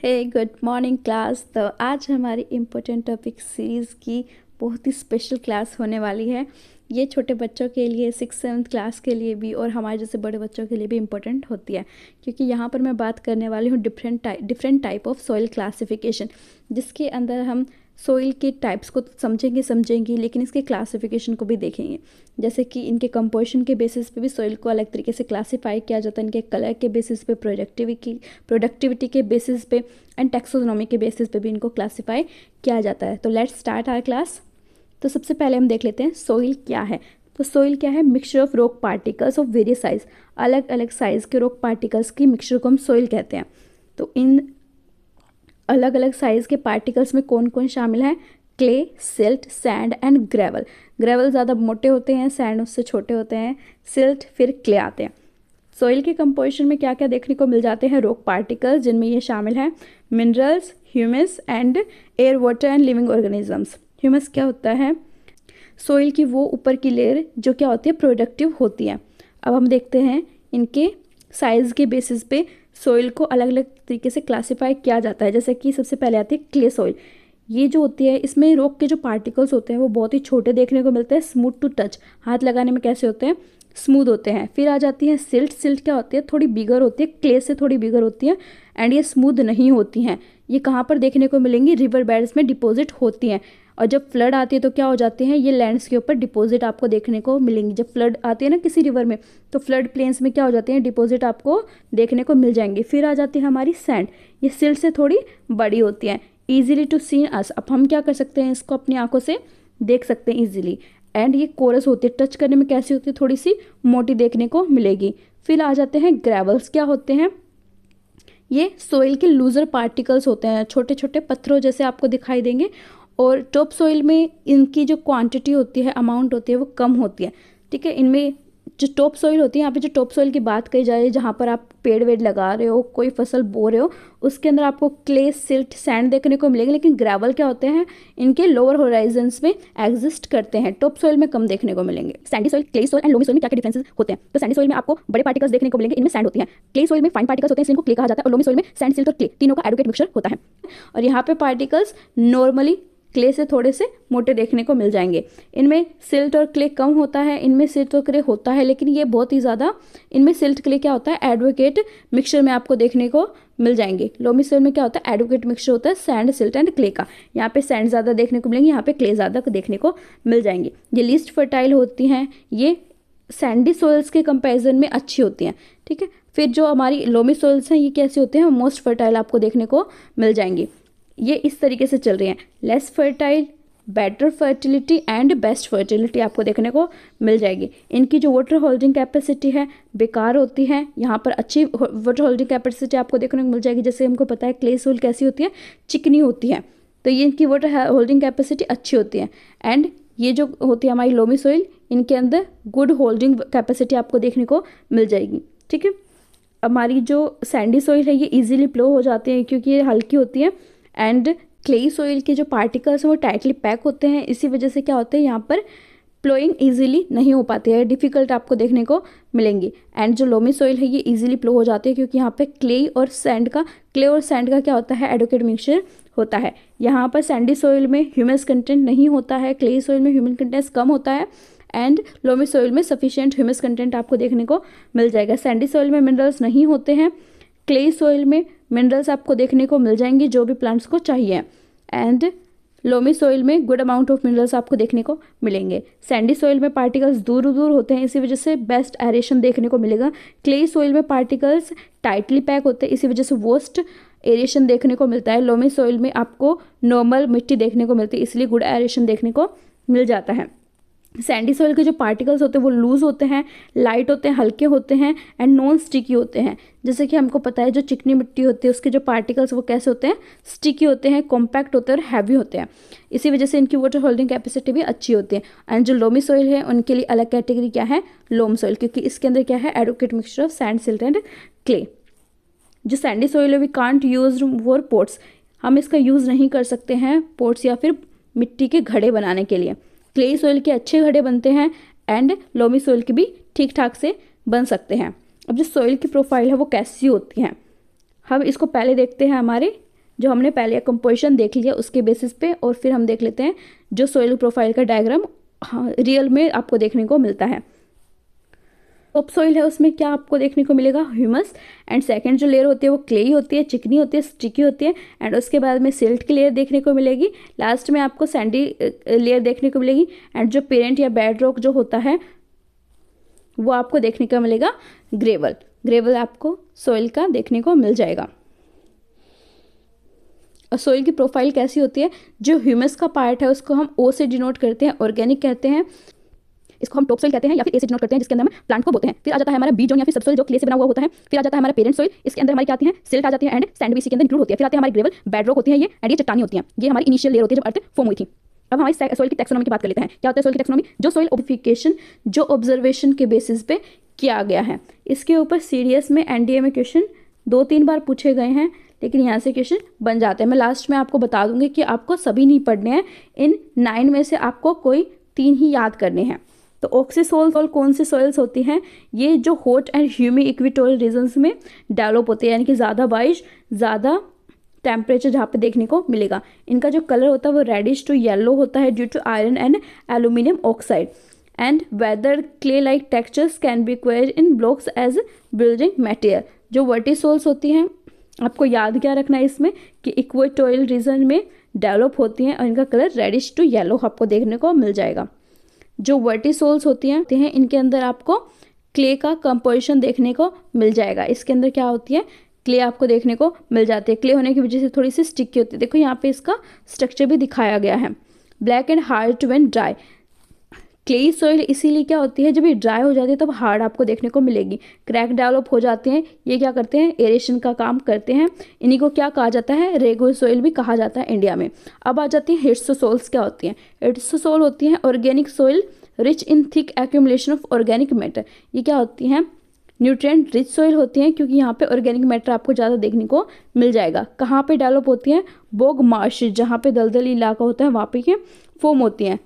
हे good morning class. तो आज हमारी इम्पोर्टेंट टॉपिक सीरीज़ की बहुत ही स्पेशल क्लास होने वाली है। ये छोटे बच्चों के लिए 6-7 क्लास के लिए भी और हमारे जैसे बड़े बच्चों के लिए भी इम्पोर्टेंट होती है, क्योंकि यहाँ पर मैं बात करने वाली हूँ different type of soil classification, जिसके अंदर हम सॉइल के टाइप्स को समझेंगे लेकिन इसके क्लासिफिकेशन को भी देखेंगे। जैसे कि इनके कंपोजिशन के बेसिस पे भी सॉइल को अलग तरीके से क्लासिफाई किया जाता है, इनके कलर के बेसिस पे, प्रोडक्टिविटी के बेसिस पे एंड टैक्सोनॉमी के बेसिस पे भी इनको क्लासिफाई किया जाता है। तो लेट्स स्टार्ट आवर क्लास। तो सबसे पहले हम देख लेते हैं सॉइल क्या है। तो सॉइल क्या है? Mixture of rock particles of various size. अलग अलग साइज़ के रॉक पार्टिकल्स की मिक्सचर को हम सॉइल कहते हैं। तो इन अलग अलग साइज़ के पार्टिकल्स में कौन कौन शामिल है? Clay, silt, sand and gravel. Gravel ज़्यादा मोटे होते हैं, सैंड उससे छोटे होते हैं, सिल्ट फिर क्ले आते हैं। सॉइल के कंपोजिशन में क्या क्या देखने को मिल जाते हैं? रॉक पार्टिकल्स, जिनमें ये शामिल हैं minerals, humus and air, water and living organisms. Humus क्या होता है? सॉइल की वो ऊपर की लेयर जो क्या होती है? प्रोडक्टिव होती है। अब हम देखते हैं इनके साइज़ के बेसिस पे सॉइल को अलग अलग तरीके से क्लासिफाई किया जाता है। जैसे कि सबसे पहले आती है क्ले सॉइल। ये जो होती है, इसमें रॉक के जो पार्टिकल्स होते हैं वो बहुत ही छोटे देखने को मिलते हैं, स्मूथ टू टच, हाथ लगाने में कैसे होते हैं? स्मूथ होते हैं। फिर आ जाती है सिल्ट। सिल्ट क्या होती है? थोड़ी बिगर होती है, क्ले से थोड़ी बिगर होती है एंड ये स्मूथ नहीं होती हैं। ये कहाँ पर देखने को मिलेंगी? रिवर बेड्स में डिपॉजिट होती हैं, और जब फ्लड आती है तो क्या हो जाते हैं? ये लैंड्स के ऊपर डिपॉजिट आपको देखने को मिलेंगी। जब फ्लड आती है ना किसी रिवर में, तो फ्लड प्लेन्स में क्या हो जाते हैं? डिपॉजिट आपको देखने को मिल जाएंगे। फिर आ जाती है हमारी सैंड। ये सिल्ट से थोड़ी बड़ी होती हैं, ईजिली टू सी अस। अब हम क्या कर सकते हैं? इसको अपनी आंखों से देख सकते हैं ईजिली। एंड ये कोरस होती है, टच करने में कैसी होती है? थोड़ी सी मोटी देखने को मिलेगी। फिर आ जाते हैं ग्रेवल्स। क्या होते हैं? ये सॉइल के लूजर पार्टिकल्स होते हैं, छोटे छोटे पत्थरों जैसे आपको दिखाई देंगे, और टॉप सॉइल में इनकी जो क्वांटिटी होती है, अमाउंट होती है, वो कम होती है। ठीक है, इनमें जो टॉप सॉइल होती है, यहाँ पे जो टॉप सॉइल की बात कही जा रही है, जहाँ पर आप पेड़ वेड़ लगा रहे हो, कोई फसल बो रहे हो, उसके अंदर आपको क्ले, सिल्ट, सैंड देखने को मिलेंगे। लेकिन ग्रेवल क्या होते हैं? इनके लोअर होराइजन्स में एग्जिस्ट करते हैं, टॉप सॉइल में कम देखने को मिलेंगे। Sandy soil, clay soil and loamy soil में क्या क्या डिफरेंसेस होते हैं? तो सैंडी सॉइल में आपको बड़े पार्टिकल्स देखने को मिलेंगे, इनमें सैंड होती है। क्ले सॉइल में फाइन पार्टिकल्स होते हैं, इसलिए इनको क्ले कहा जाता है। और लोमी सॉइल में सैंड, सिल्ट और क्ले तीनों का एडुकेट मिक्सचर होता है। और यहाँ पे पार्टिकल्स नॉर्मली क्ले से थोड़े से मोटे देखने को मिल जाएंगे। इनमें सिल्ट और क्ले कम होता है, इनमें सिल्ट और क्ले होता है, लेकिन ये बहुत ही ज़्यादा, इनमें सिल्ट क्ले क्या होता है? एडवोकेट मिक्सचर में आपको देखने को मिल जाएंगे। लोमी सॉइल में क्या होता है? एडवोकेट मिक्सचर होता है सैंड, सिल्ट एंड क्ले का। यहाँ पे सैंड ज़्यादा देखने को मिलेंगे, यहाँ पे क्ले ज़्यादा देखने को मिल जाएंगे। ये लीस्ट फर्टाइल होती हैं, ये सैंडी सॉइल्स के कंपेरिजन में अच्छी होती हैं। ठीक है, फिर जो हमारी लोमी सॉइल्स हैं, ये कैसे होते हैं? मोस्ट फर्टाइल आपको देखने को मिल जाएंगी। ये इस तरीके से चल रही हैं, less fertile, better fertility and best fertility आपको देखने को मिल जाएगी। इनकी जो वाटर होल्डिंग कैपेसिटी है बेकार होती है, यहाँ पर अच्छी वाटर होल्डिंग कैपेसिटी आपको देखने को मिल जाएगी। जैसे हमको पता है क्ले सॉइल कैसी होती है? चिकनी होती है, तो ये इनकी वाटर होल्डिंग कैपेसिटी अच्छी होती है। एंड ये जो होती है हमारी लोमी सॉइल, इनके अंदर गुड होल्डिंग कैपेसिटी आपको देखने को मिल जाएगी। ठीक है, हमारी जो सैंडी सॉइल है, ये इजीली प्लो हो जाती है क्योंकि ये हल्की होती है। एंड क्लेई सॉइल के जो पार्टिकल्स हैं वो टाइटली पैक होते हैं, इसी वजह से क्या होता है? यहाँ पर प्लोइंग इजीली नहीं हो पाती है, डिफ़िकल्ट आपको देखने को मिलेंगी। एंड जो लोमी सॉइल है, ये इजीली प्लो हो जाती है क्योंकि यहाँ पे क्ले और सैंड का क्या होता है? एडुकेट मिक्सचर होता है। यहाँ पर सैंडी सॉइल में ह्यूमस कंटेंट नहीं होता है, क्ले सॉइल में ह्यूमन कंटेंट कम होता है, एंड लोमी सॉइल में सफिशिएंट ह्यूमस कंटेंट आपको देखने को मिल जाएगा। सैंडी सॉइल में मिनरल्स नहीं होते हैं, क्ले सॉइल में मिनरल्स आपको देखने को मिल जाएंगे जो भी प्लांट्स को चाहिए। एंड लोमी सॉइल में गुड अमाउंट ऑफ मिनरल्स आपको देखने को मिलेंगे। सैंडी सॉइल में पार्टिकल्स दूर दूर होते हैं, इसी वजह से बेस्ट एरेशन देखने को मिलेगा। क्ले सॉइल में पार्टिकल्स टाइटली पैक होते हैं, इसी वजह से वर्स्ट एरेशन देखने को मिलता है। लोमी सॉइल में आपको नॉर्मल मिट्टी देखने को मिलती है, इसलिए गुड एरेशन देखने को मिल जाता है। सैंडी सॉइल के जो पार्टिकल्स होते हैं वो लूज होते हैं, लाइट होते हैं, हल्के होते हैं एंड नॉन स्टिकी होते हैं। जैसे कि हमको पता है जो चिकनी मिट्टी होती है उसके जो पार्टिकल्स वो कैसे होते हैं? स्टिकी होते हैं, कॉम्पैक्ट होते हैं और हैवी होते हैं। इसी वजह से इनकी वाटर होल्डिंग कैपेसिटी भी अच्छी होती है। एंड जो लोमी सॉइल है उनके लिए अलग कैटेगरी क्या है? लोम सॉइल, क्योंकि इसके अंदर क्या है? Adequate mixture of sand, silt and clay. जो सैंडी सॉइल है we can't use for pots, हम इसका यूज़ नहीं कर सकते हैं पोट्स या फिर मिट्टी के घड़े बनाने के लिए। क्ले सॉइल के अच्छे घड़े बनते हैं एंड लोमी सॉइल के भी ठीक ठाक से बन सकते हैं। अब जो सॉइल की प्रोफाइल है वो कैसी होती है, हम इसको पहले देखते हैं हमारे जो हमने पहले कंपोजिशन देख लिया उसके बेसिस पे, और फिर हम देख लेते हैं जो सोइल प्रोफाइल का डायग्राम रियल में आपको देखने को मिलता है। टॉप सोइल है उसमें क्या आपको देखने को मिलेगा, ह्यूमस, एंड सेकंड जो लेयर होती है वो क्लेई होती है, चिकनी होती है, स्टिकी होती है, एंड उसके बाद में सिल्ट की लेयर देखने को मिलेगी, लास्ट में आपको सैंडी लेयर देखने को मिलेगी, एंड जो पेरेंट या बेड रॉक जो होता है वो आपको देखने को मिलेगा ग्रेवल। ग्रेवल आपको सोइल का देखने को मिल जाएगा। और सोइल की प्रोफाइल कैसी होती है, जो ह्यूमस का पार्ट है उसको हम ओ से डिनोट करते हैं, ऑर्गेनिक कहते हैं, इसको हम टॉप सोइल कहते हैं, या फिर ए से डिनोट करते हैं जिसके अंदर हम प्लांट को बोते हैं। फिर आ जाता है हमारा बी जोन या फिर सबसोइल जो क्ले से बना हुआ होता है। फिर आ जाता है हमारा पेरेंट सोइल, इसके अंदर हमारी क्या आती है, सिल्ट आ जाती है, एंड सैंड भी इसी के अंदर इंक्लूड होती है। फिर आते हैं हमारे ग्रेवल, बेड रॉक होती है ये, एंड ये चट्टानी होती है। ये हमारी इनिशियल लेयर होती है जब अर्थ फॉर्म हुई थी। अब हमारी सोइल की टैक्सोनॉमी की बात कर लेते हैं। क्या होता है सोइल की टैक्सोनॉमी, जो सोइल ओबिफिकेशन जो ऑब्जर्वेशन के बेसिस पे किया गया है। इसके ऊपर सीडीएस में एनडीए में क्वेश्चन 2-3 बार पूछे गए हैं, लेकिन यहाँ से क्वेश्चन बन जाते हैं। मैं लास्ट में आपको बता दूंगी कि आपको सभी नहीं पढ़ने हैं, इन 9 में से आपको कोई 3 ही याद करने हैं। तो ऑक्सीसोल कौन सी सॉइल्स होती हैं, ये जो hot and humid equatorial regions में डेवलप होती है, यानी कि ज़्यादा बारिश, ज़्यादा टेम्परेचर जहाँ पे देखने को मिलेगा। इनका जो कलर होता है वो रेडिश टू येलो होता है due to iron and aluminium oxide, and weather clay like textures can be acquired in blocks as building material. जो वर्टिसोल्स होती हैं आपको याद क्या रखना है इसमें कि इक्वेटोरियल रीजन में डेवलप होती हैं और इनका कलर रेडिश टू येलो आपको देखने को मिल जाएगा। जो वर्टिसोल्स होती हैं इनके अंदर आपको क्ले का कंपोजिशन देखने को मिल जाएगा। इसके अंदर क्या होती है, क्ले आपको देखने को मिल जाती है। क्ले होने की वजह से थोड़ी सी स्टिकी होती है। देखो यहाँ पे इसका स्ट्रक्चर भी दिखाया गया है। Black and hard when dry, clayey soil इसीलिए क्या होती है, जब ये ड्राई हो जाती है तब हार्ड आपको देखने को मिलेगी। क्रैक डेवलप हो जाते हैं, ये क्या करते हैं, एरेशन का काम करते हैं। इन्हीं को क्या कहा जाता है, रेगुलर सॉइल भी कहा जाता है इंडिया में। अब आ जाती है हिट्सोसोल्स। क्या होती हैं, हिट्सोसोल होती हैं organic soil rich in thick accumulation of organic matter. ये क्या होती हैं, न्यूट्रिएंट रिच सॉइल होती हैं, क्योंकि यहाँ पे ऑर्गेनिक मैटर आपको ज़्यादा देखने को मिल जाएगा। कहाँ पे डेवलप होती हैं, बोग मार्श, जहाँ पे दलदली इलाका होता है वहाँ पे ये फॉर्म होती हैं।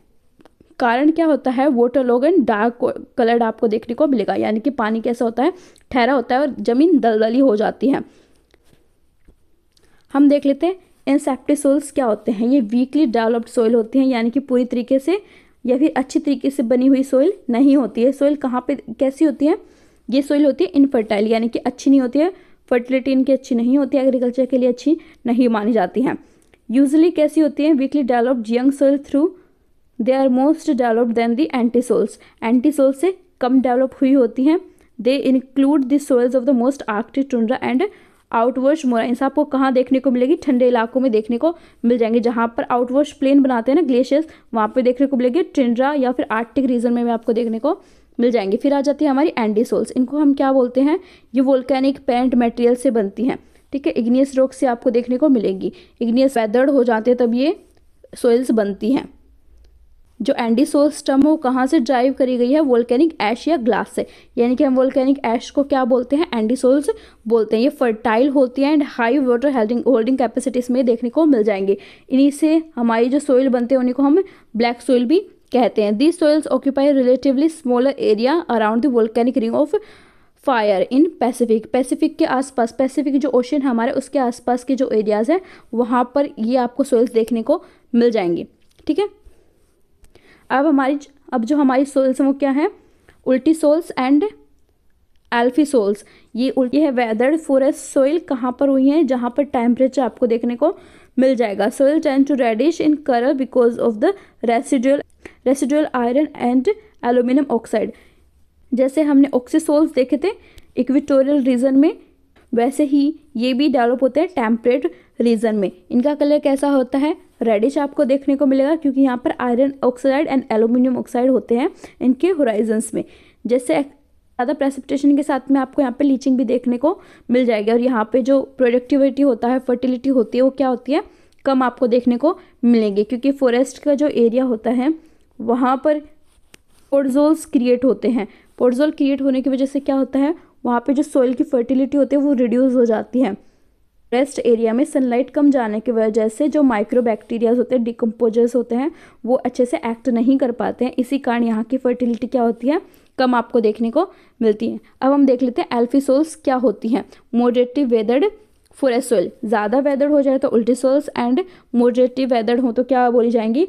कारण क्या होता है, water log and dark coloured आपको देखने को मिलेगा, यानी कि पानी कैसा होता है, ठहरा होता है और जमीन दलदली हो जाती है। हम देख लेते हैं इंसेप्टिक सोइल्स क्या होते हैं। ये वीकली डेवलप्ड सोइल होती हैं, यानी कि पूरी तरीके से या फिर अच्छी तरीके से बनी हुई सोइल नहीं होती है। सोइल कहाँ पे कैसी होती है, ये सोइल होती है इनफर्टाइल, यानी कि अच्छी नहीं होती है, फर्टिलिटी इनकी अच्छी नहीं होती है, एग्रीकल्चर के लिए अच्छी नहीं मानी जाती हैं। यूजली कैसी होती है, weakly developed young soil through they are most developed then the entisols. Entisols से कम डेवलप हुई होती हैं। They include the soils of the most arctic tundra and outwards moraines. आपको कहाँ देखने को मिलेगी, ठंडे इलाकों में देखने को मिल जाएंगे। जहाँ पर आउटवर्ड्स प्लेन बनाते हैं ना ग्लेशियर्स, वहाँ पे देखने को मिलेगी। टुंड्रा या फिर आर्कटिक रीजन में भी आपको देखने को मिल जाएंगे। फिर आ जाती है हमारी एंडीसोल्स। इनको हम क्या बोलते हैं, ये वोल्केनिक पेरेंट मटेरियल से बनती हैं, ठीक है। इग्नियस रॉक से आपको देखने को मिलेगी। इग्नियस वेदर्ड हो जाते हैं तब ये सोइल्स बनती हैं। जो एंडीसोल्स टर्म है वो कहाँ से ड्राइव करी गई है, वोल्केनिक ऐश या ग्लास से, यानी कि हम वोल्केनिक ऐश को क्या बोलते हैं, एंडीसोल्स बोलते हैं। ये फर्टाइल होती हैं and high water holding capacities में देखने को मिल जाएंगे। इन्हीं से हमारी जो सोइल बनते हैं उन्हीं को हम ब्लैक सोइल भी कहते हैं। These soils occupy relatively smaller area around the volcanic ring of fire in Pacific. Pacific के आसपास, पैसिफिक जो ओशन हमारे उसके आसपास के जो एरियाज हैं वहाँ पर ये आपको सोइल्स देखने को मिल जाएंगी, ठीक है। अब जो हमारी सोल्स हैं वो क्या है, उल्टी सोल्स एंड एल्फी सोल्स। ये उल्टी है वेदर्ड फॉरेस्ट सोइल, कहाँ पर हुई है, जहाँ पर टेम्परेचर आपको देखने को मिल जाएगा। Soil tend to reddish in colour because of the residual iron and aluminium oxide. जैसे हमने ऑक्सीसोल्स देखे थे इक्वेटोरियल रीजन में, वैसे ही ये भी डेवलप होते हैं टेम्परेट रीजन में। इनका कलर कैसा होता है, रेडिश आपको देखने को मिलेगा, क्योंकि यहाँ पर iron oxide and aluminium oxide होते हैं इनके होराइजन्स में। जैसे ज़्यादा प्रेसिपिटेशन के साथ में आपको यहाँ पे लीचिंग भी देखने को मिल जाएगी, और यहाँ पे जो प्रोडक्टिविटी होता है, फर्टिलिटी होती है, वो क्या होती है, कम आपको देखने को मिलेंगे, क्योंकि फॉरेस्ट का जो एरिया होता है वहाँ पर पोडजोल्स क्रिएट होते हैं। पोडजोल क्रिएट होने की वजह से क्या होता है, वहाँ पे जो सॉइल की फर्टिलिटी होती है वो रिड्यूस हो जाती है। फॉरेस्ट एरिया में सनलाइट कम जाने की वजह से जो माइक्रोबैक्टीरियाज होते हैं, डिकम्पोजर्स होते हैं, वो अच्छे से एक्ट नहीं कर पाते हैं। इसी कारण यहाँ की फर्टिलिटी क्या होती है, कम आपको देखने को मिलती है। अब हम देख लेते हैं एल्फीसोल्स क्या होती हैं। मॉडरेटली वेदर्ड फॉरेस्ट सॉइल, ज़्यादा वेदर्ड हो जाए तो उल्टी सॉइल्स, एंड मॉडरेटली वेदर्ड हो तो क्या बोली जाएंगी,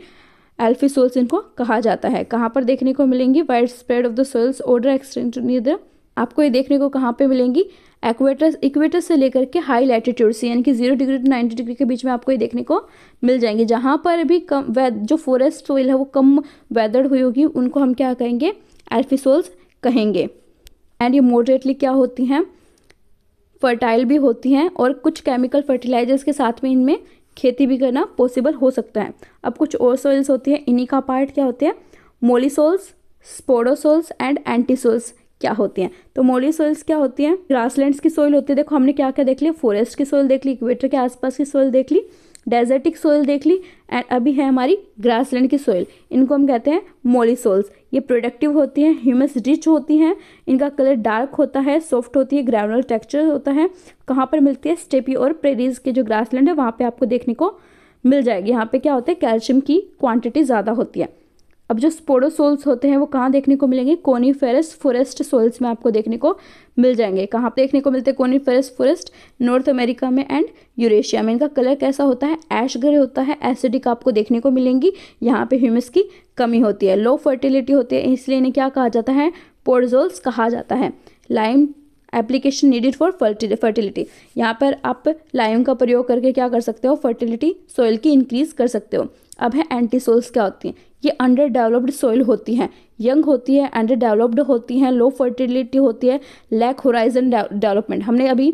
एल्फी सॉइल्स इनको कहा जाता है। कहाँ पर देखने को मिलेंगी, wide spread of the soils order extend near the, आपको ये देखने को कहाँ पे मिलेंगी, इक्वेटर से लेकर के हाई लैटिट्यूड से, यानी कि 0 डिग्री टू 90 डिग्री के बीच में आपको ये देखने को मिल जाएंगे। जहाँ पर भी कम जो फॉरेस्ट सॉइल है वो कम वेदर्ड हुई होगी उनको हम क्या कहेंगे, एल्फी सॉइल्स कहेंगे। एंड ये मॉडरेटली क्या होती हैं, फर्टाइल भी होती हैं, और कुछ केमिकल फर्टिलाइजर्स के साथ में इनमें खेती भी करना पॉसिबल हो सकता है। अब कुछ और सॉइल्स होती हैं, इन्हीं का पार्ट क्या होते हैं, मोलिसोल्स, स्पोडोसोल्स एंड एंटीसोल्स क्या होती हैं। तो मोली सॉइल्स क्या होती हैं, ग्रासलैंड्स की सॉइल होती है। देखो हमने क्या क्या देख लिया, फॉरेस्ट की सॉइल देख ली, इक्वेटर के आसपास की सॉइल देख ली, डेजर्टिक सॉइल देख ली, एंड अभी है हमारी ग्रासलैंड की सॉइल, इनको हम कहते हैं मोली सॉइल्स। ये प्रोडक्टिव होती हैं, ह्यूमस रिच होती हैं, इनका कलर डार्क होता है, सॉफ्ट होती है, ग्रैनुलर टेक्सचर होता है। कहाँ पर मिलती है, स्टेपी और प्रेरीज के जो ग्रासलैंड है वहाँ पे आपको देखने को मिल जाएगी। यहाँ पे क्या होता है, कैल्शियम की क्वांटिटी ज़्यादा होती है। अब जो स्पोडोसोल्स होते हैं वो कहाँ देखने को मिलेंगे, कोनीफेरस फॉरेस्ट सोल्स में आपको देखने को मिल जाएंगे। कहाँ पे देखने को मिलते हैं कोनीफेरस फॉरेस्ट, नॉर्थ अमेरिका में एंड यूरेशिया में। इनका कलर कैसा होता है, ऐश ग्रे होता है, एसिडिक आपको देखने को मिलेंगी। यहाँ पे ह्यूमस की कमी होती है, लो फर्टिलिटी होती है, इसलिए इन्हें क्या कहा जाता है, पोडोजोल्स कहा जाता है। Lime application needed for fertility, यहाँ पर आप लाइम का प्रयोग करके क्या कर सकते हो, फर्टिलिटी सॉइल की इंक्रीज कर सकते हो। अब है एंटीसोल्स क्या होती हैं, ये अंडर डेवलप्ड सॉइल होती हैं, यंग होती है, अंडर डेवलप्ड होती हैं, लो फर्टिलिटी होती है, लैक होराइजन डेवलपमेंट। हमने अभी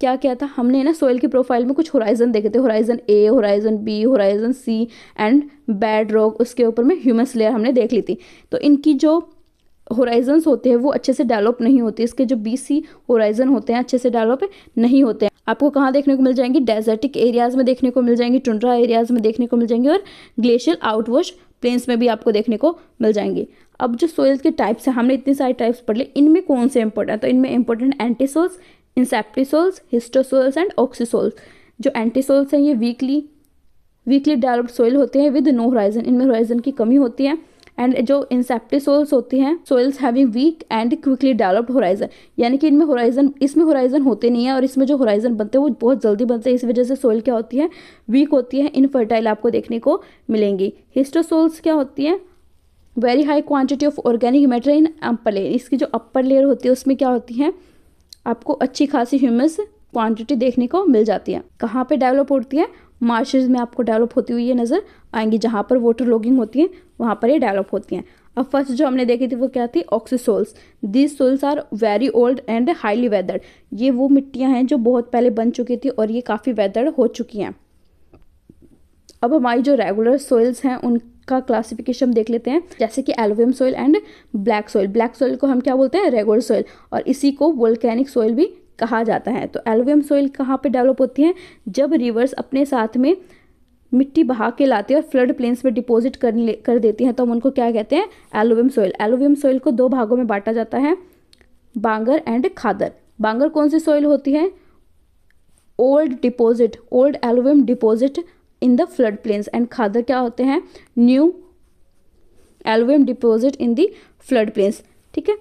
क्या किया था, हमने ना सॉइल की प्रोफाइल में कुछ होराइजन देखे थे, horizon A, horizon B, horizon C and bedrock, उसके ऊपर में ह्यूमस लेयर हमने देख ली थी। तो इनकी जो होराइजन्स होते हैं वो अच्छे से डेवलप नहीं होते, इसके जो बीसी होराइजन होते हैं अच्छे से डेवलप नहीं होते हैं। आपको कहाँ देखने को मिल जाएंगी, डेजर्टिक एरियाज में देखने को मिल जाएंगी, टुंड्रा एरियाज में देखने को मिल जाएंगी, और ग्लेशियल आउटवॉश प्लेन्स में भी आपको देखने को मिल जाएंगी। अब जो सोइल के टाइप्स हैं, हमने इतने सारे टाइप्स पढ़ लिए, इनमें कौन से इंपॉर्टेंट, तो इनमें important entisols, inceptisols, histosols and oxisols. जो एंटीसोल्स हैं ये वीकली डेवलप्ड सोइल होते हैं विद नो होराइजन, इनमें होराइजन की कमी होती है। एंड जो इंसेप्टिसोल्स होती हैं, soils having weak and quickly developed horizon, यानी कि इसमें होराइजन होते नहीं है, और इसमें जो होराइजन बनते हैं वो बहुत जल्दी बनते हैं, इस वजह से सोइल क्या होती है, वीक होती है, इनफर्टाइल आपको देखने को मिलेंगी। हिस्टोसोल्स क्या होती है, very high quantity of organic matter in upper layer, इसकी जो अपर लेयर होती है उसमें क्या होती है, आपको अच्छी खासी ह्यूमस क्वांटिटी देखने को मिल जाती है। कहाँ पे डेवलप होती है, मार्शेज में आपको डेवलप होती हुई ये नज़र आएंगी, जहाँ पर वाटर लॉगिंग होती है वहाँ पर ये डेवलप होती हैं। अब फर्स्ट जो हमने देखी थी वो क्या थी, oxisols. These soils are very old and highly weathered, ये वो मिट्टियाँ हैं जो बहुत पहले बन चुकी थी और ये काफ़ी वेदर्ड हो चुकी हैं। अब हमारी जो रेगुलर सोइल्स हैं उनका क्लासिफिकेशन देख लेते हैं, जैसे कि alluvium soil and black soil. Black soil को हम क्या बोलते हैं, रेगुलर सॉइल, और इसी को वोल्केनिक सॉइल भी कहा जाता है। तो एलुवियम सॉइल कहाँ पे डेवलप होती है, जब रिवर्स अपने साथ में मिट्टी बहा के लाते हैं और फ्लड प्लेन्स में डिपॉजिट कर देती हैं, तो हम उनको क्या कहते हैं, एलुवियम सॉइल। एलुवियम सॉइल को दो भागों में बांटा जाता है, बांगर एंड खादर। बांगर कौन सी सॉइल होती है, old alluvium deposit in the flood plains, and खादर क्या होते हैं, new alluvium deposit in the flood plains. ठीक है,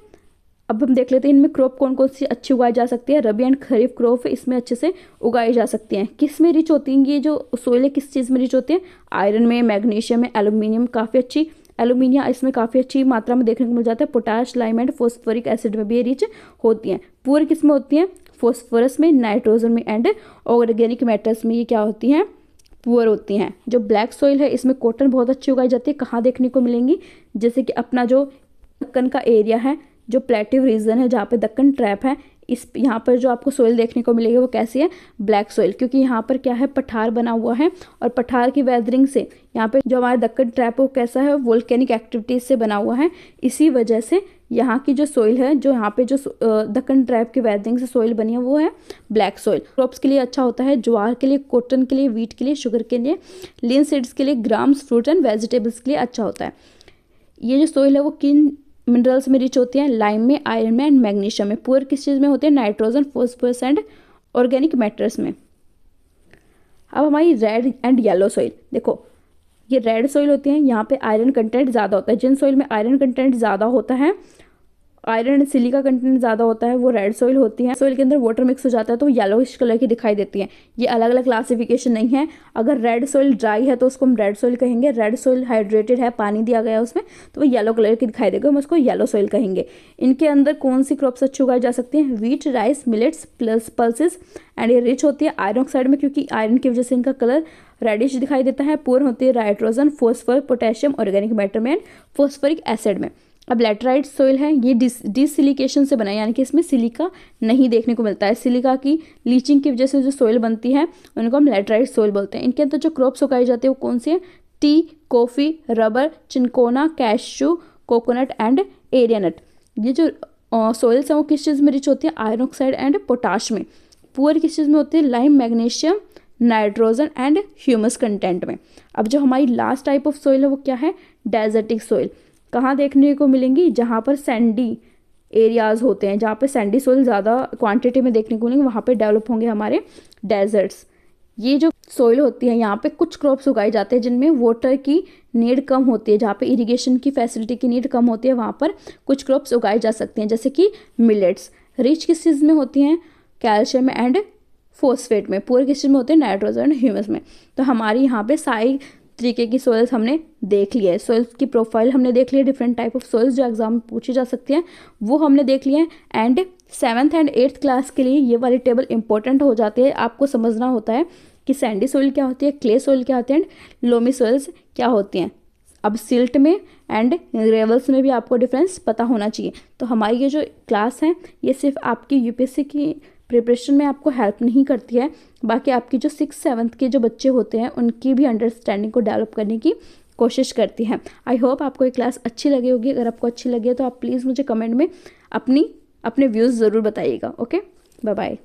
अब हम देख लेते हैं इनमें क्रॉप कौन कौन सी अच्छी उगाई जा सकती है। रबी एंड खरीफ क्रॉप इसमें अच्छे से उगाई जा सकती हैं। किस में रिच होती हैं ये जो सोइल है, किस चीज़ में रिच होती है, आयरन में, मैग्नीशियम में, एल्यूमिनियम काफ़ी अच्छी, एल्यूमिनियम इसमें काफ़ी अच्छी मात्रा में देखने को मिल जाता है। Potash, lime and phosphoric acid में भी ये रिच होती हैं। पूरी किस में होती हैं, फॉस्फोरस में, नाइट्रोजन में एंड ऑर्गेनिक मैटर्स में ये क्या होती हैं, पुअर होती हैं। जो ब्लैक सॉइल है इसमें कॉटन बहुत अच्छी उगाई जाती है। कहाँ देखने को मिलेंगी, जैसे कि अपना जो दक्कन का एरिया है, जो प्लेटिव रीजन है जहाँ पे दक्कन ट्रैप है, इस यहाँ पर जो आपको सोइल देखने को मिलेगी वो कैसी है, ब्लैक सोइल, क्योंकि यहाँ पर क्या है, पठार बना हुआ है, और पठार की वेदरिंग से यहाँ पे जो हमारा दक्कन ट्रैप है वो कैसा है, वोल्केनिक एक्टिविटीज से बना हुआ है। इसी वजह से यहाँ की जो सोइल है, जो यहाँ पे जो दक्कन ट्रैप की वेदरिंग से सोइल बनी है वो है ब्लैक सोइल। क्रॉप्स के लिए अच्छा होता है, ज्वार के लिए, कॉटन के लिए, वीट के लिए, शुगर के लिए, लीन सीड्स के लिए, ग्राम्स, फ्रूट एंड वेजिटेबल्स के लिए अच्छा होता है। ये जो सोइल है वो किन मिनरल्स में रिच होती हैं, लाइम में, आयरन में एंड मैग्नीशियम में। पुअर किस चीज़ में होते हैं, nitrogen, phosphorus and organic matters में। अब हमारी रेड एंड येलो सॉइल, देखो ये रेड सॉइल होती है, यहाँ पे आयरन कंटेंट ज़्यादा होता है। जिन सॉइल में आयरन कंटेंट ज़्यादा होता है आयरन एंड सिलिका कंटेंट ज़्यादा होता है वो रेड सॉइल होती है। सॉइल के अंदर वाटर मिक्स हो जाता है तो येलोइश कलर की दिखाई देती है। ये अलग अलग क्लासिफिकेशन नहीं है। अगर रेड सॉइल ड्राई है तो उसको हम रेड सॉइल कहेंगे, रेड सॉइल हाइड्रेटेड है, पानी दिया गया है उसमें तो वो येलो कलर की दिखाई देगा, हम उसको येलो सॉइल कहेंगे। इनके अंदर कौन सी क्रॉप्स अच्छी उगाई जा सकती हैं? Wheat, rice, millets plus pulses. And ये रिच होती है आयरन ऑक्साइड में क्योंकि आयरन की वजह से इनका कलर रेडिश दिखाई देता है। पुअर होती है nitrogen, phosphorus, potassium, organic matter में एंड फॉस्फोरिक एसिड में। अब लैटराइट सोइल है, ये डिसिलिकेशन से बना है, यानी कि इसमें सिलिका नहीं देखने को मिलता है। सिलिका की लीचिंग की वजह से जो सोइल बनती है उनको हम लैटराइट सोइल बोलते हैं। इनके अंदर जो क्रॉप्स उगाई जाती है वो कौन सी है? Tea, coffee, rubber, cinchona, cashew, coconut and arecanut. ये जो सोइल्स हैं वो किस चीज़ में रिच होती है? आयरन ऑक्साइड एंड पोटाश में। पुअर किस चीज़ में होती है? Lime, magnesium, nitrogen and humus content में। अब जो हमारी लास्ट टाइप ऑफ सोइल है वो क्या है? Desertic soil. कहाँ देखने को मिलेंगी? जहाँ पर सैंडी एरियाज़ होते हैं, जहाँ पे सैंडी सोइल ज़्यादा क्वांटिटी में देखने को मिलेंगे वहाँ पे डेवलप होंगे हमारे डेजर्ट्स। ये जो सोइल होती है यहाँ पे कुछ क्रॉप्स उगाए जाते हैं जिनमें वाटर की नीड कम होती है, जहाँ पे इरिगेशन की फैसिलिटी की नीड कम होती है वहाँ पर कुछ क्रॉप्स उगाए जा सकते हैं, जैसे कि मिलेट्स। रिच किस चीज़ में होती हैं? कैल्शियम एंड फॉस्फेट में। पुअर किस चीज़ में होते हैं? नाइट्रोजन एंड ह्यूमस में। तो हमारी यहाँ पे सारी तरीके की सोइल्स हमने देख लिया है। सोइल्स की प्रोफाइल हमने देख लिया, डिफरेंट टाइप ऑफ सोइल्स जो एग्जाम में पूछी जा सकती हैं वो हमने देख लिए हैं। And 7th and 8th class के लिए ये वाली टेबल इंपॉर्टेंट हो जाती है। आपको समझना होता है कि सैंडी सोइल क्या होती है, क्ले सोइल क्या होती है एंड लोमी सोइल्स क्या होती हैं। अब सिल्ट में एंड ग्रेवल्स में भी आपको डिफरेंस पता होना चाहिए। तो हमारी ये जो क्लास है ये सिर्फ आपकी यूपीएससी की प्रिपरेशन में आपको हेल्प नहीं करती है, बाकी आपकी जो 6th 7th के जो बच्चे होते हैं उनकी भी अंडरस्टैंडिंग को डेवलप करने की कोशिश करती है। आई होप आपको ये क्लास अच्छी लगी होगी। अगर आपको अच्छी लगी है तो आप प्लीज़ मुझे कमेंट में अपने व्यूज़ ज़रूर बताइएगा। Okay, bye bye.